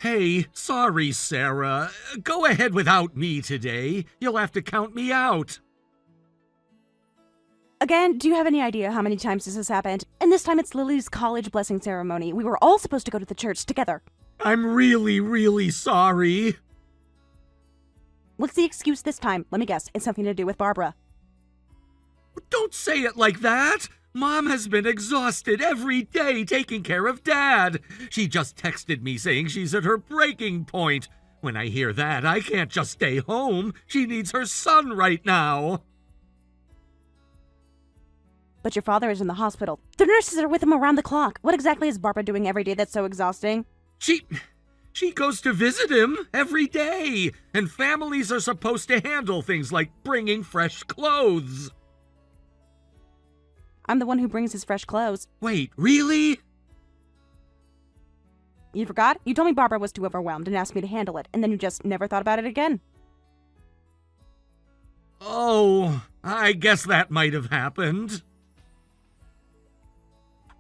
Hey, sorry, Sarah. Go ahead without me today. You'll have to count me out. Again, do you have any idea how many times this has happened? And this time it's Lily's college blessing ceremony. We were all supposed to go to the church together. I'm really sorry. What's the excuse this time? Let me guess. It's something to do with Barbara. Don't say it like that. Mom has been exhausted every day taking care of Dad. She just texted me saying she's at her breaking point. When I hear that, I can't just stay home. She needs her son right now. But your father is in the hospital. The nurses are with him around the clock. What exactly is Barbara doing every day that's so exhausting? She goes to visit him every day. And families are supposed to handle things like bringing fresh clothes. I'm the one who brings his fresh clothes. Wait, really? You forgot? You told me Barbara was too overwhelmed and asked me to handle it, and then you just never thought about it again. Oh, I guess that might have happened.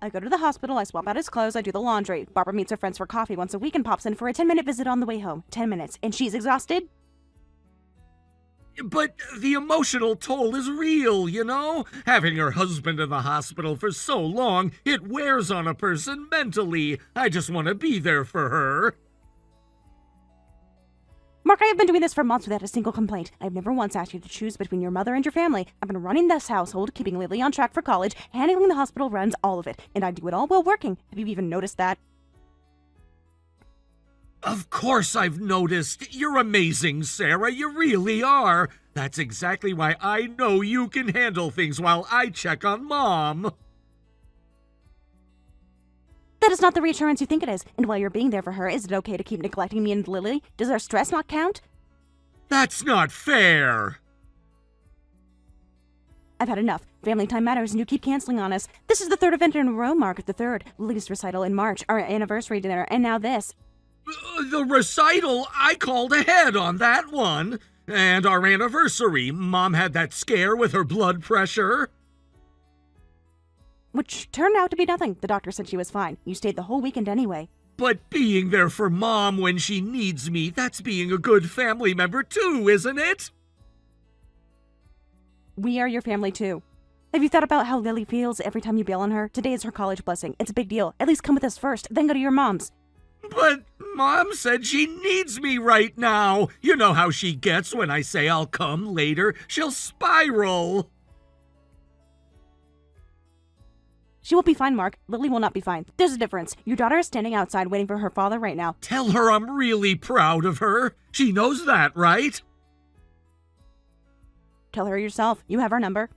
I go to the hospital, I swap out his clothes, I do the laundry. Barbara meets her friends for coffee once a week and pops in for a 10-minute visit on the way home. 10 minutes. And she's exhausted? But the emotional toll is real, you know? Having her husband in the hospital for so long, it wears on a person mentally. I just want to be there for her. Mark, I have been doing this for months without a single complaint. I've never once asked you to choose between your mother and your family. I've been running this household, keeping Lily on track for college, handling the hospital runs, all of it. And I do it all while working. Have you even noticed that? Of course I've noticed. You're amazing, Sarah. You really are. That's exactly why I know you can handle things while I check on Mom. That is not the reassurance you think it is. And while you're being there for her, is it okay to keep neglecting me and Lily? Does our stress not count? That's not fair. I've had enough. Family time matters and you keep canceling on us. This is the third event in a row, Mark. The third. Lily's recital in March, our anniversary dinner, and now this. The recital, I called ahead on that one. And our anniversary, Mom had that scare with her blood pressure. Which turned out to be nothing. The doctor said she was fine. You stayed the whole weekend anyway. But being there for Mom when she needs me, that's being a good family member too, isn't it? We are your family too. Have you thought about how Lily feels every time you bail on her? Today is her college blessing. It's a big deal. At least come with us first, then go to your mom's. But Mom said she needs me right now. You know how she gets when I say I'll come later. She'll spiral. She will be fine, Mark. Lily will not be fine. There's a difference. Your daughter is standing outside waiting for her father right now. Tell her I'm really proud of her. She knows that, right? Tell her yourself. You have her number.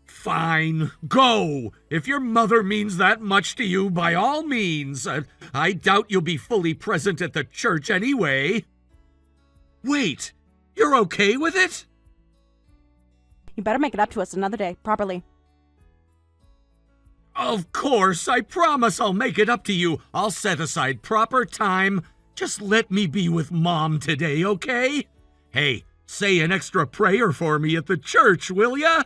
Fine. Go. If your mother means that much to you, by all means. I doubt you'll be fully present at the church anyway. Wait. You're okay with it? You better make it up to us another day, properly. Of course. I promise I'll make it up to you. I'll set aside proper time. Just let me be with Mom today, okay? Hey, say an extra prayer for me at the church, will ya?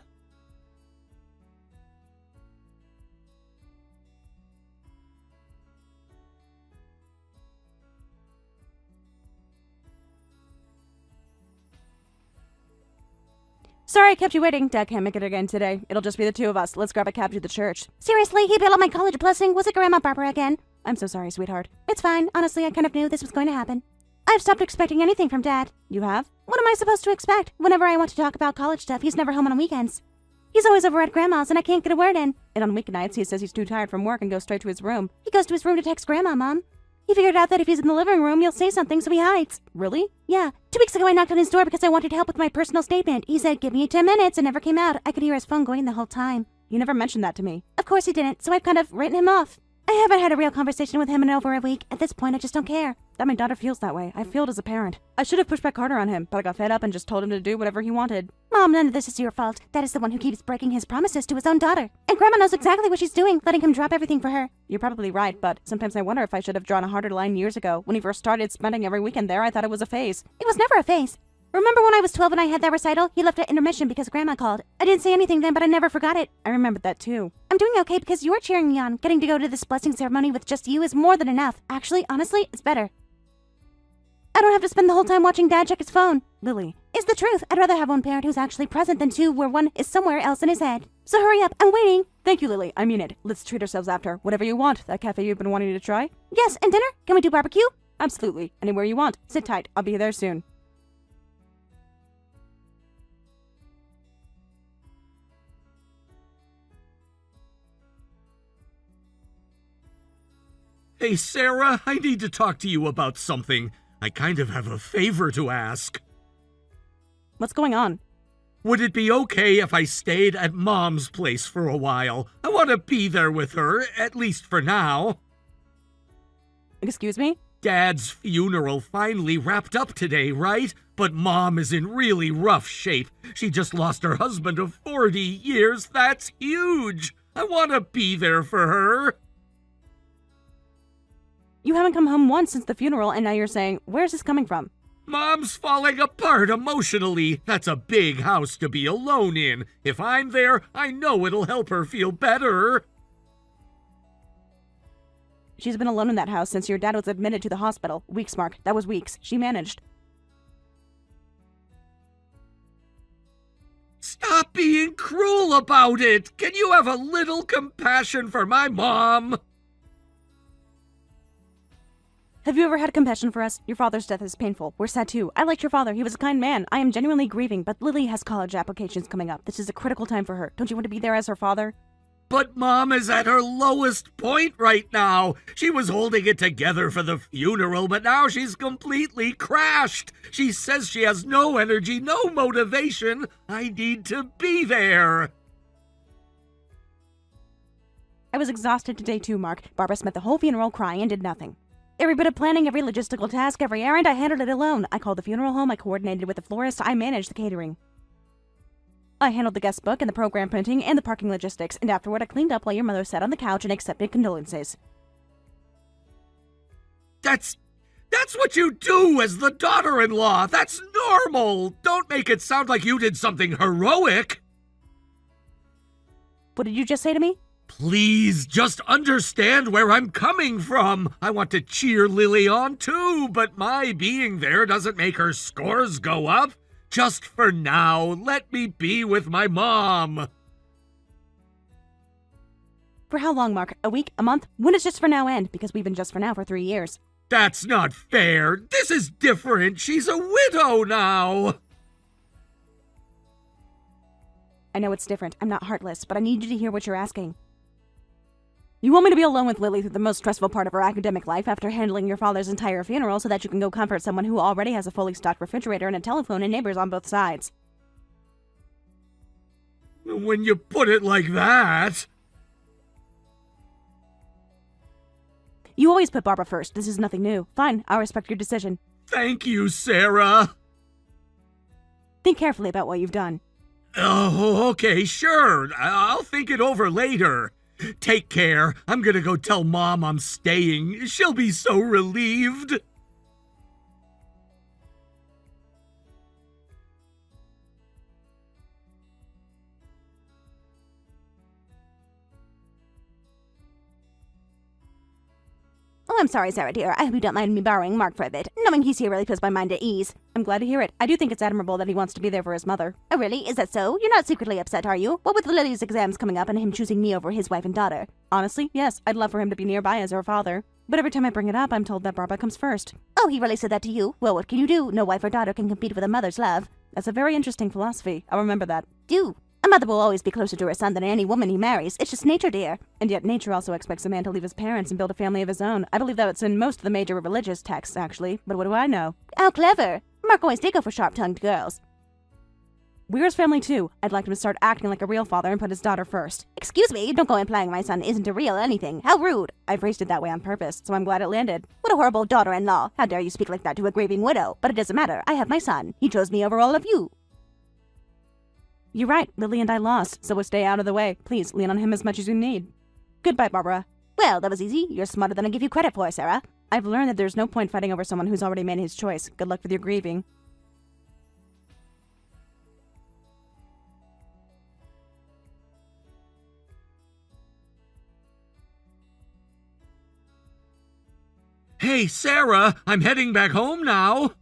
Sorry I kept you waiting. Dad can't make it again today. It'll just be the two of us. Let's grab a cab to the church. Seriously? He bailed on my college blessing? Was it Grandma Barbara again? I'm so sorry, sweetheart. It's fine. Honestly, I kind of knew this was going to happen. I've stopped expecting anything from Dad. You have? What am I supposed to expect? Whenever I want to talk about college stuff, he's never home on weekends. He's always over at Grandma's and I can't get a word in. And on weeknights, he says he's too tired from work and goes straight to his room. He goes to his room to text Grandma, Mom. He figured out that if he's in the living room, you'll say something, so he hides. Really? Yeah. 2 weeks ago, I knocked on his door because I wanted help with my personal statement. He said, give me 10 minutes, and never came out. I could hear his phone going the whole time. You never mentioned that to me. Of course he didn't, so I've kind of written him off. I haven't had a real conversation with him in over a week. At this point, I just don't care. That my daughter feels that way. I feel it as a parent. I should have pushed back harder on him, but I got fed up and just told him to do whatever he wanted. Mom, none of this is your fault. Dad is the one who keeps breaking his promises to his own daughter. And Grandma knows exactly what she's doing, letting him drop everything for her. You're probably right, but sometimes I wonder if I should have drawn a harder line years ago. When he first started spending every weekend there, I thought it was a phase. It was never a phase. Remember when I was 12 and I had that recital? He left at intermission because Grandma called. I didn't say anything then, but I never forgot it. I remembered that too. I'm doing okay because you're cheering me on. Getting to go to this blessing ceremony with just you is more than enough. Actually, honestly, it's better. I don't have to spend the whole time watching Dad check his phone. Lily, it's the truth. I'd rather have one parent who's actually present than two where one is somewhere else in his head. So hurry up, I'm waiting. Thank you, Lily. I mean it. Let's treat ourselves after. Whatever you want. That cafe you've been wanting to try? Yes, and dinner? Can we do barbecue? Absolutely. Anywhere you want. Sit tight. I'll be there soon. Hey, Sarah, I need to talk to you about something. I kind of have a favor to ask. What's going on? Would it be okay if I stayed at Mom's place for a while? I want to be there with her, at least for now. Excuse me? Dad's funeral finally wrapped up today, right? But Mom is in really rough shape. She just lost her husband of 40 years. That's huge. I want to be there for her. You haven't come home once since the funeral, and now you're saying, where's this coming from? Mom's falling apart emotionally. That's a big house to be alone in. If I'm there, I know it'll help her feel better. She's been alone in that house since your dad was admitted to the hospital. Weeks, Mark. That was weeks. She managed. Stop being cruel about it. Can you have a little compassion for my mom? Have you ever had compassion for us? Your father's death is painful. We're sad too. I liked your father. He was a kind man. I am genuinely grieving, but Lily has college applications coming up. This is a critical time for her. Don't you want to be there as her father? But Mom is at her lowest point right now. She was holding it together for the funeral, but now she's completely crashed. She says she has no energy, no motivation. I need to be there. I was exhausted today too, Mark. Barbara spent the whole funeral crying and did nothing. Every bit of planning, every logistical task, every errand, I handled it alone. I called the funeral home, I coordinated with the florist, I managed the catering. I handled the guest book and the program printing and the parking logistics, and afterward I cleaned up while your mother sat on the couch and accepted condolences. That's what you do as the daughter-in-law. That's normal. Don't make it sound like you did something heroic. What did you just say to me? Please, just understand where I'm coming from. I want to cheer Lily on too, but my being there doesn't make her scores go up. Just for now, let me be with my mom. For how long, Mark? A week? A month? When does just for now end? Because we've been just for now for 3 years. That's not fair. This is different. She's a widow now. I know it's different. I'm not heartless, but I need you to hear what you're asking. You want me to be alone with Lily through the most stressful part of her academic life after handling your father's entire funeral so that you can go comfort someone who already has a fully stocked refrigerator and a telephone and neighbors on both sides. When you put it like that... You always put Barbara first. This is nothing new. Fine, I'll respect your decision. Thank you, Sarah. Think carefully about what you've done. Oh, okay, sure. I'll think it over later. Take care. I'm gonna go tell Mom I'm staying. She'll be so relieved. Oh, I'm sorry, Sarah dear. I hope you don't mind me borrowing Mark for a bit. Knowing he's here really puts my mind at ease. I'm glad to hear it. I do think it's admirable that he wants to be there for his mother. Oh, really? Is that so? You're not secretly upset, are you? What with Lily's exams coming up and him choosing me over his wife and daughter? Honestly, yes. I'd love for him to be nearby as her father. But every time I bring it up, I'm told that Barbara comes first. Oh, he really said that to you? Well, what can you do? No wife or daughter can compete with a mother's love. That's a very interesting philosophy. I'll remember that. Do. A mother will always be closer to her son than any woman he marries. It's just nature, dear. And yet nature also expects a man to leave his parents and build a family of his own. I believe that's in most of the major religious texts, actually. But what do I know? How clever. Mark always did go for sharp-tongued girls. We're his family, too. I'd like him to start acting like a real father and put his daughter first. Excuse me, don't go implying my son isn't a real anything. How rude. I phrased it that way on purpose, so I'm glad it landed. What a horrible daughter-in-law. How dare you speak like that to a grieving widow? But it doesn't matter. I have my son. He chose me over all of you. You're right. Lily and I lost, so we'll stay out of the way. Please, lean on him as much as you need. Goodbye, Barbara. Well, that was easy. You're smarter than I give you credit for, Sarah. I've learned that there's no point fighting over someone who's already made his choice. Good luck with your grieving. Hey, Hey, Sarah, I'm heading back home now.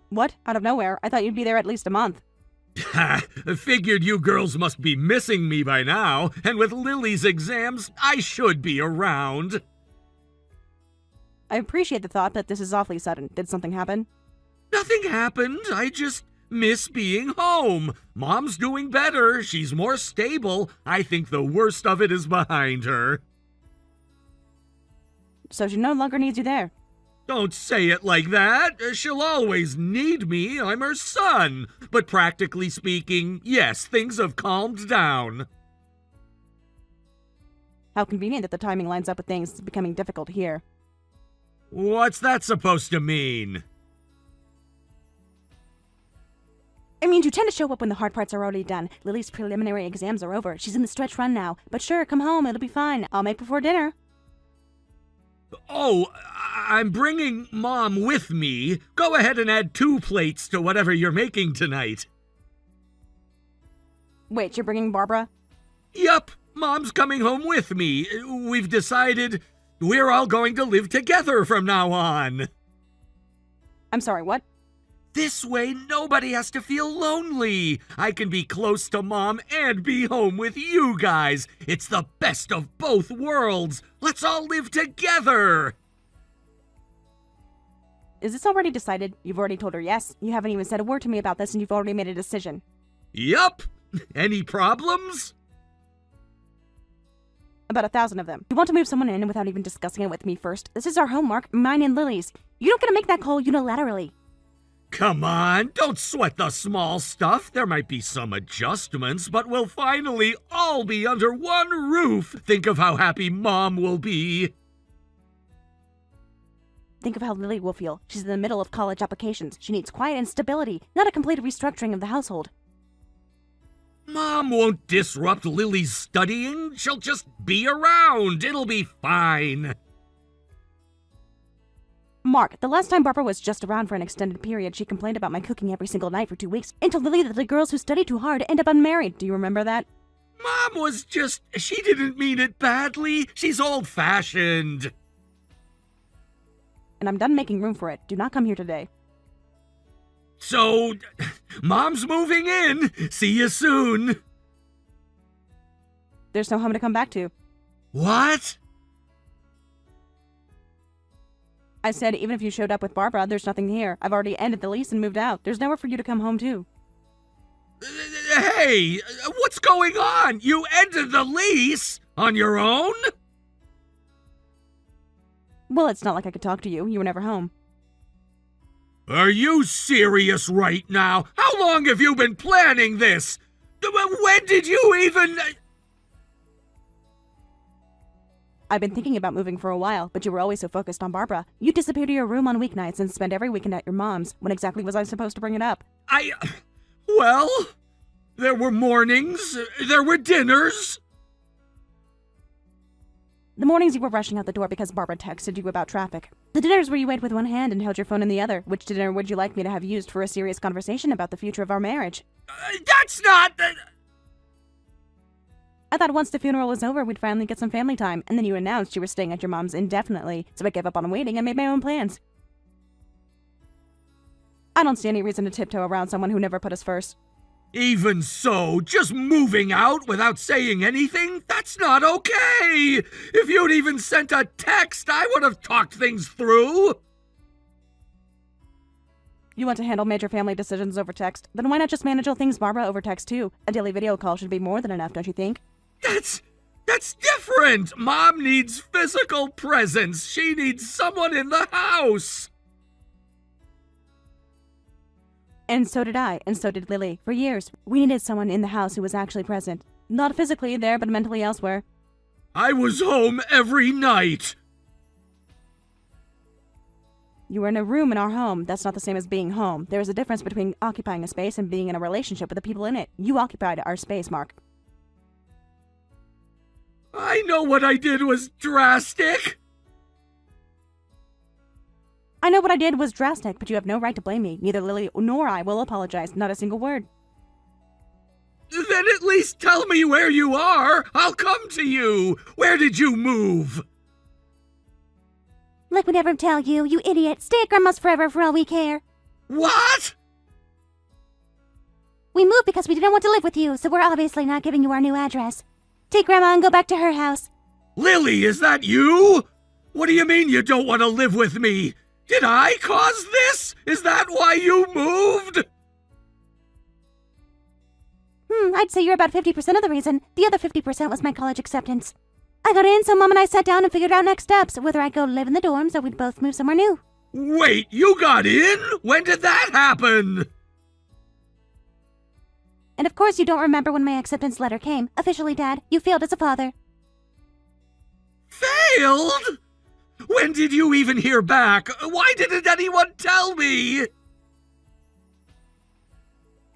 What? Out of nowhere? I thought you'd be there at least a month. Ha! Figured you girls must be missing me by now, and with Lily's exams, I should be around. I appreciate the thought, but this is awfully sudden. Did something happen? Nothing happened. I just miss being home. Mom's doing better. She's more stable. I think the worst of it is behind her. So she no longer needs you there. Don't say it like that. She'll always need me. I'm her son. But practically speaking, yes, things have calmed down. How convenient that the timing lines up with things becoming difficult here. What's that supposed to mean? It means you tend to show up when the hard parts are already done. Lily's preliminary exams are over. She's in the stretch run now. But sure, come home. It'll be fine. I'll make before dinner. Oh, I'm bringing Mom with me. Go ahead and add 2 plates to whatever you're making tonight. Wait, you're bringing Barbara? Yup, Mom's coming home with me. We've decided we're all going to live together from now on. I'm sorry, what? This way, nobody has to feel lonely. I can be close to Mom and be home with you guys. It's the best of both worlds. Let's all live together. Is this already decided? You've already told her yes. You haven't even said a word to me about this and you've already made a decision. Yup. Any problems? About 1,000 of them. You want to move someone in without even discussing it with me first? This is our home, Mark. Mine and Lily's. You don't get to make that call unilaterally. Come on, don't sweat the small stuff. There might be some adjustments, but we'll finally all be under one roof. Think of how happy Mom will be. Think of how Lily will feel. She's in the middle of college applications. She needs quiet and stability, not a complete restructuring of the household. Mom won't disrupt Lily's studying. She'll just be around. It'll be fine. Mark, the last time Barbara was just around for an extended period, she complained about my cooking every single night for 2 weeks and told Lily that the girls who study too hard end up unmarried. Do you remember that? Mom was just... She didn't mean it badly. She's old-fashioned. And I'm done making room for it. Do not come here today. So, Mom's moving in. See you soon. There's no home to come back to. What? I said even if you showed up with Barbara, there's nothing here. I've already ended the lease and moved out. There's nowhere for you to come home to. Hey, what's going on? You ended the lease on your own? Well, it's not like I could talk to you. You were never home. Are you serious right now? How long have you been planning this? When did you even... I've been thinking about moving for a while, but you were always so focused on Barbara. You disappear to your room on weeknights and spend every weekend at your mom's. When exactly was I supposed to bring it up? Well, there were mornings, there were dinners. The mornings you were rushing out the door because Barbara texted you about traffic. The dinners where you ate with one hand and held your phone in the other. Which dinner would you like me to have used for a serious conversation about the future of our marriage? That's not... I thought once the funeral was over, we'd finally get some family time, and then you announced you were staying at your mom's indefinitely, so I gave up on waiting and made my own plans. I don't see any reason to tiptoe around someone who never put us first. Even so, just moving out without saying anything? That's not okay! If you'd even sent a text, I would have talked things through! You want to handle major family decisions over text? Then why not just manage all things Barbara over text too? A daily video call should be more than enough, don't you think? That's different! Mom needs physical presence. She needs someone in the house! And so did I, and so did Lily. For years, we needed someone in the house who was actually present. Not physically there, but mentally elsewhere. I was home every night! You were in a room in our home. That's not the same as being home. There is a difference between occupying a space and being in a relationship with the people in it. You occupied our space, Mark. I know what I did was drastic! I know what I did was drastic, but you have no right to blame me. Neither Lily nor I will apologize. Not a single word. Then at least tell me where you are! I'll come to you! Where did you move? Like we never tell you, you idiot. Stay at Grandma's forever for all we care. What? We moved because we didn't want to live with you, so we're obviously not giving you our new address. Take Grandma and go back to her house. Lily, is that you? What do you mean you don't want to live with me? Did I cause this? Is that why you moved? I'd say you're about 50% of the reason. The other 50% was my college acceptance. I got in, so Mom and I sat down and figured out next steps, whether I'd go live in the dorms or we'd both move somewhere new. Wait, you got in? When did that happen? And of course you don't remember when my acceptance letter came. Officially, Dad, you failed as a father. Failed? When did you even hear back? Why didn't anyone tell me?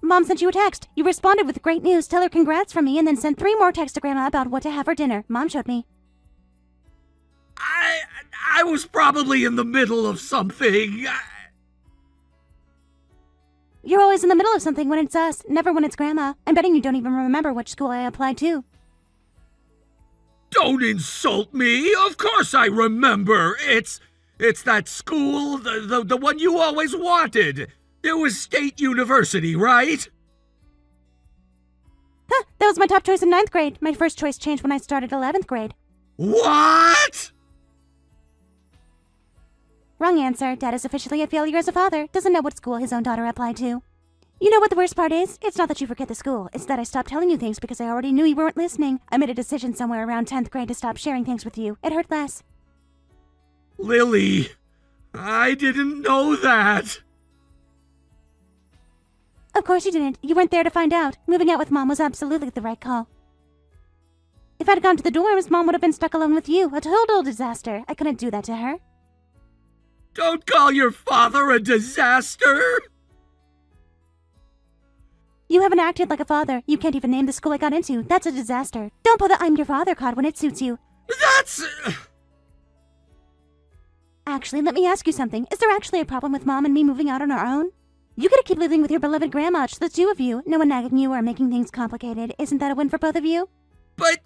Mom sent you a text. You responded with great news, tell her congrats from me, and then sent 3 more texts to Grandma about what to have for dinner. Mom showed me. I was probably in the middle of something. You're always in the middle of something when it's us, never when it's Grandma. I'm betting you don't even remember which school I applied to. Don't insult me. Of course I remember. It's that school, the one you always wanted. It was State University, right? Huh, that was my top choice in 9th grade. My first choice changed when I started 11th grade. What? Wrong answer. Dad is officially a failure as a father. Doesn't know what school his own daughter applied to. You know what the worst part is? It's not that you forget the school. It's that I stopped telling you things because I already knew you weren't listening. I made a decision somewhere around 10th grade to stop sharing things with you. It hurt less. Lily, I didn't know that. Of course you didn't. You weren't there to find out. Moving out with Mom was absolutely the right call. If I'd gone to the dorms, Mom would have been stuck alone with you. A total disaster. I couldn't do that to her. Don't call your father a disaster. You haven't acted like a father. You can't even name the school I got into. That's a disaster. Don't pull the I'm your father card when it suits you. That's... Actually, let me ask you something. Is there actually a problem with Mom and me moving out on our own? You gotta keep living with your beloved grandma, just the 2 of you. No one nagging you or making things complicated. Isn't that a win for both of you? But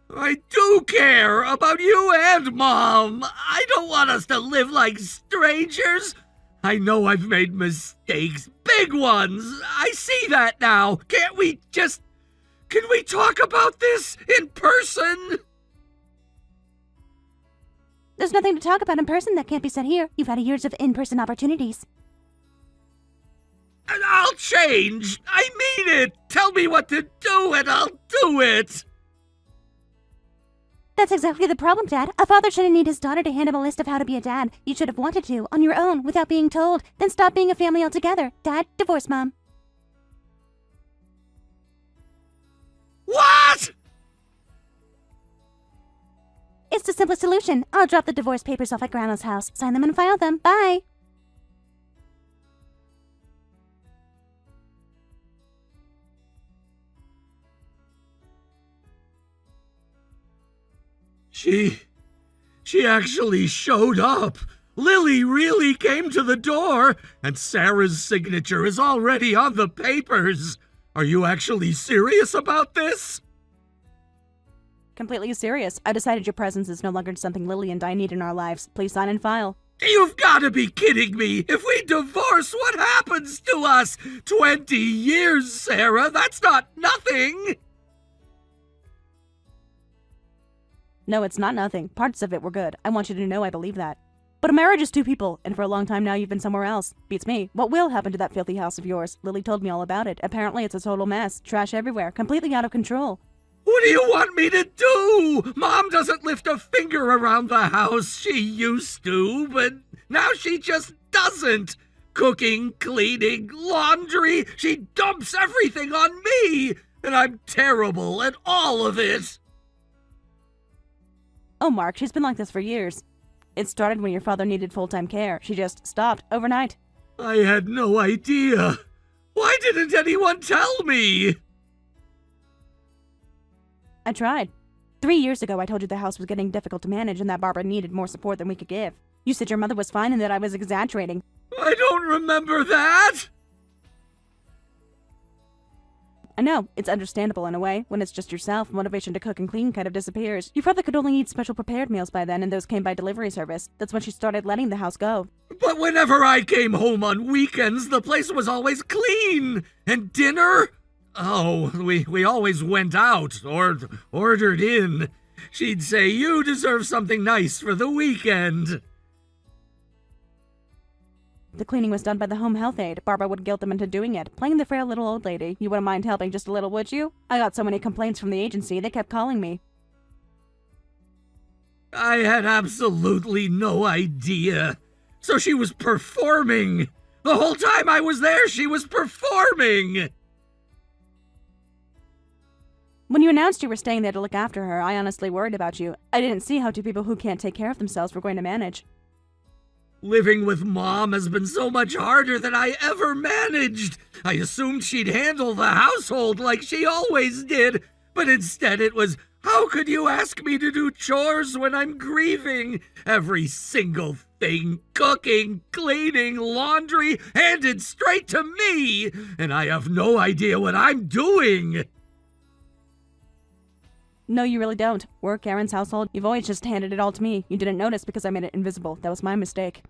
I do care about you and Mom. I don't want us to live like strangers. I know I've made mistakes, big ones. I see that now. Can we talk about this in person? There's nothing to talk about in person that can't be said here. You've had years of in-person opportunities. I'll change. I mean it. Tell me what to do and I'll do it. That's exactly the problem, Dad. A father shouldn't need his daughter to hand him a list of how to be a dad. You should have wanted to, on your own, without being told. Then stop being a family altogether. Dad, divorce Mom. What? It's the simplest solution. I'll drop the divorce papers off at Grandma's house, sign them and file them. Bye. She actually showed up. Lily really came to the door, and Sarah's signature is already on the papers. Are you actually serious about this? Completely serious. I decided your presence is no longer something Lily and I need in our lives. Please sign and file. You've got to be kidding me. If we divorce, what happens to us? 20 years, Sarah. That's not nothing. No, it's not nothing. Parts of it were good. I want you to know I believe that. But a marriage is 2 people, and for a long time now you've been somewhere else. Beats me. What will happen to that filthy house of yours? Lily told me all about it. Apparently it's a total mess. Trash everywhere. Completely out of control. What do you want me to do? Mom doesn't lift a finger around the house. She used to, but now she just doesn't. Cooking, cleaning, laundry. She dumps everything on me, and I'm terrible at all of it. Oh, Mark, she's been like this for years. It started when your father needed full-time care. She just stopped overnight. I had no idea. Why didn't anyone tell me? I tried. 3 years ago, I told you the house was getting difficult to manage and that Barbara needed more support than we could give. You said your mother was fine and that I was exaggerating. I don't remember that. I know, it's understandable in a way. When it's just yourself, motivation to cook and clean kind of disappears. Your brother could only eat special prepared meals by then, and those came by delivery service. That's when she started letting the house go. But whenever I came home on weekends, the place was always clean. And dinner? Oh, we always went out or ordered in. She'd say, "You deserve something nice for the weekend." The cleaning was done by the home health aide. Barbara would guilt them into doing it, playing the frail little old lady. You wouldn't mind helping just a little, would you? I got so many complaints from the agency, they kept calling me. I had absolutely no idea. So she was performing. The whole time I was there, she was performing. When you announced you were staying there to look after her, I honestly worried about you. I didn't see how two people who can't take care of themselves were going to manage. Living with Mom has been so much harder than I ever managed. I assumed she'd handle the household like she always did, but instead it was, "How could you ask me to do chores when I'm grieving?" Every single thing, cooking, cleaning, laundry, handed straight to me, and I have no idea what I'm doing. No, you really don't. Work, errands, household, you've always just handed it all to me. You didn't notice because I made it invisible. That was my mistake.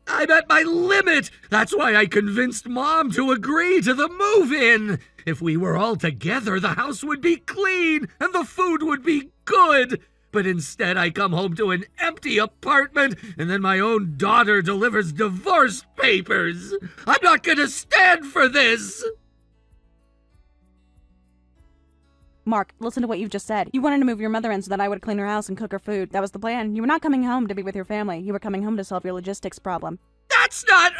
I'm at my limit. That's why I convinced Mom to agree to the move-in. If we were all together, the house would be clean and the food would be good. But instead, I come home to an empty apartment, and then my own daughter delivers divorce papers. I'm not gonna stand for this. Mark, listen to what you've just said. You wanted to move your mother in so that I would clean her house and cook her food. That was the plan. You were not coming home to be with your family. You were coming home to solve your logistics problem. That's not...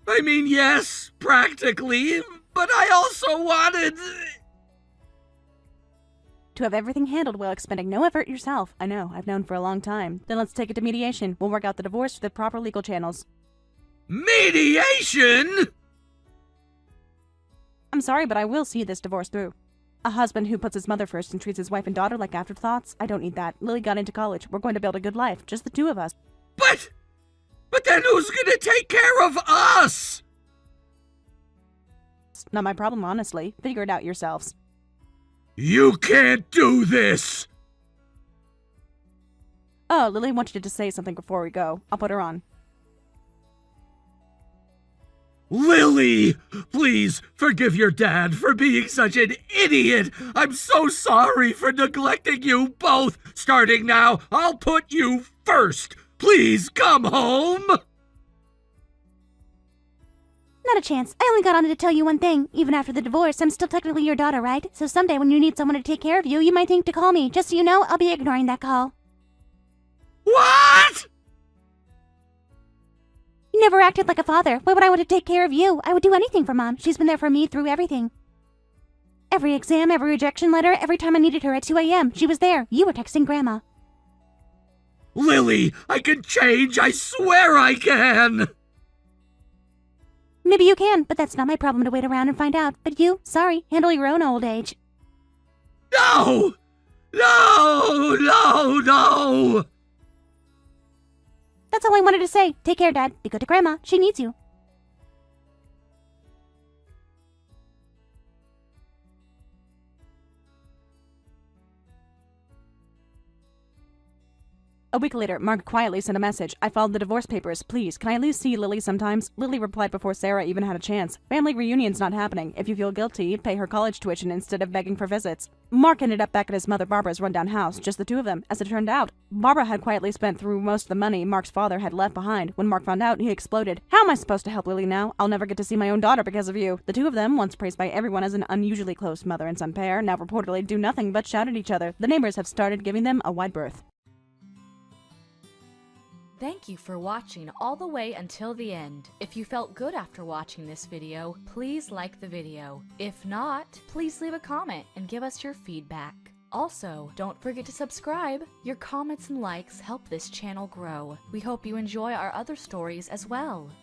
I mean, yes, practically, but I also wanted... To have everything handled while expending no effort yourself. I know, I've known for a long time. Then let's take it to mediation. We'll work out the divorce through the proper legal channels. Mediation? I'm sorry, but I will see this divorce through. A husband who puts his mother first and treats his wife and daughter like afterthoughts? I don't need that. Lily got into college. We're going to build a good life. Just the two of us. But then who's gonna take care of us? It's not my problem, honestly. Figure it out yourselves. You can't do this! Oh, Lily wanted to say something before we go. I'll put her on. Lily! Please, forgive your dad for being such an idiot! I'm so sorry for neglecting you both! Starting now, I'll put you first! Please come home! Not a chance. I only got on to tell you one thing. Even after the divorce, I'm still technically your daughter, right? So someday when you need someone to take care of you, you might think to call me. Just so you know, I'll be ignoring that call. What? You never acted like a father. Why would I want to take care of you? I would do anything for Mom. She's been there for me through everything. Every exam, every rejection letter, every time I needed her at 2 a.m., she was there. You were texting Grandma. Lily, I can change! I swear I can! Maybe you can, but that's not my problem to wait around and find out. But you, sorry, handle your own old age. No! No! No! No! That's all I wanted to say. Take care, Dad. Be good to Grandma. She needs you. A week later, Mark quietly sent a message. I filed the divorce papers. Please, can I at least see Lily sometimes? Lily replied before Sarah even had a chance. Family reunion's not happening. If you feel guilty, pay her college tuition instead of begging for visits. Mark ended up back at his mother Barbara's rundown house, just the two of them. As it turned out, Barbara had quietly spent through most of the money Mark's father had left behind. When Mark found out, he exploded. How am I supposed to help Lily now? I'll never get to see my own daughter because of you. The two of them, once praised by everyone as an unusually close mother and son pair, now reportedly do nothing but shout at each other. The neighbors have started giving them a wide berth. Thank you for watching all the way until the end. If you felt good after watching this video, please like the video. If not, please leave a comment and give us your feedback. Also, don't forget to subscribe. Your comments and likes help this channel grow. We hope you enjoy our other stories as well.